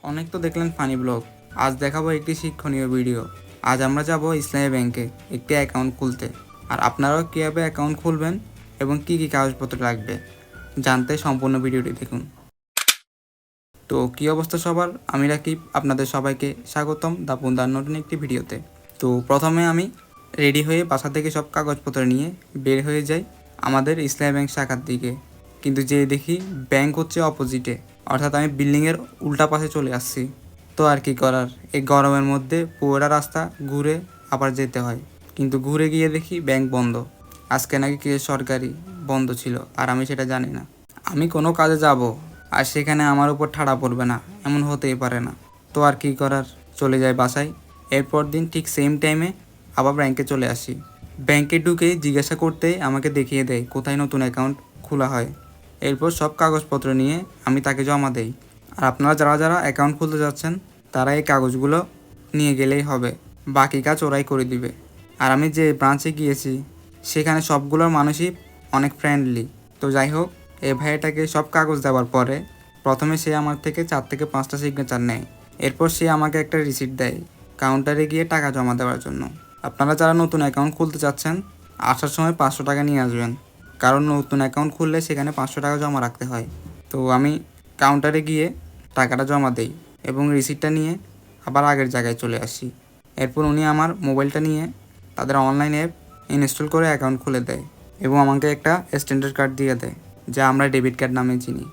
অনেক তো দেখলেন ফানি ব্লগ। আজ দেখাবো একটি শিক্ষণীয় ভিডিও। আজ আমরা যাব ইসলামী ব্যাংকে একটি অ্যাকাউন্ট খুলতে। আর আপনারাও কীভাবে অ্যাকাউন্ট খুলবেন এবং কী কী কাগজপত্র লাগবে জানতে সম্পূর্ণ ভিডিওটি দেখুন। তো কী অবস্থা সবার, আমি রাকিব, আপনাদের সবাইকে স্বাগতম দাপুনদার নতুন একটি ভিডিওতে। তো প্রথমে আমি রেডি হয়ে বাসা থেকে সব কাগজপত্র নিয়ে বের হয়ে যাই আমাদের ইসলামী ব্যাংক শাখার দিকে। কিন্তু যেই দেখি ব্যাংক হচ্ছে অপোজিটে, অর্থাৎ আমি বিল্ডিংয়ের উল্টা পাশে চলে আসছি। তো আর কি করার, এই গরমের মধ্যে পুরোটা রাস্তা ঘুরে আবার যেতে হয়। কিন্তু ঘুরে গিয়ে দেখি ব্যাংক বন্ধ। আজকে নাকি কি সরকারি বন্ধ ছিল, আর আমি সেটা জানি না। আমি কোনো কাজে যাব আর সেখানে আমার উপর ঠাড়া পড়বে না, এমন হতেই পারে না। তো আর কি করার, চলে যাই বাসায়। এরপর দিন ঠিক সেম টাইমে আবার ব্যাংকে চলে আসি। ব্যাংকে ঢুকেই জিজ্ঞাসা করতেই আমাকে দেখিয়ে দেয় কোথায় নতুন অ্যাকাউন্ট খোলা হয়। এরপর সব কাগজপত্র নিয়ে আমি তাকে জমা দেই। আর আপনারা যারা যারা অ্যাকাউন্ট খুলতে যাচ্ছেন তারা এই কাগজগুলো নিয়ে গেলেই হবে, বাকি কাজ ওরাই করে দিবে। আর আমি যে ব্রাঞ্চে গিয়েছি সেখানে সবগুলোর মানুষই অনেক ফ্রেন্ডলি। তো যাই হোক, এই ভাইটাকে সব কাগজ দেওয়ার পরে প্রথমে সে আমার থেকে 4 থেকে 5টা সিগনেচার নেয়। এরপর সে আমাকে একটা রিসিট দেয় কাউন্টারে গিয়ে টাকা জমা দেওয়ার জন্য। আপনারা যারা নতুন অ্যাকাউন্ট খুলতে চাচ্ছেন আসার সময় 500 টাকা নিয়ে আসবেন, কারণ নতুন অ্যাকাউন্ট খুললে সেখানে 500 টাকা জমা রাখতে হয়। তো আমি কাউন্টারে গিয়ে টাকাটা জমা দেই এবং রিসিটটা নিয়ে আবার আগের জায়গায় চলে আসি। এরপর উনি আমার মোবাইলটা নিয়ে তাদের অনলাইন অ্যাপ ইনস্টল করে অ্যাকাউন্ট খুলে দেয় এবং আমাকে একটা স্ট্যান্ডার্ড কার্ড দিয়ে দেয়, যা আমরা ডেবিট কার্ড নামে চিনি।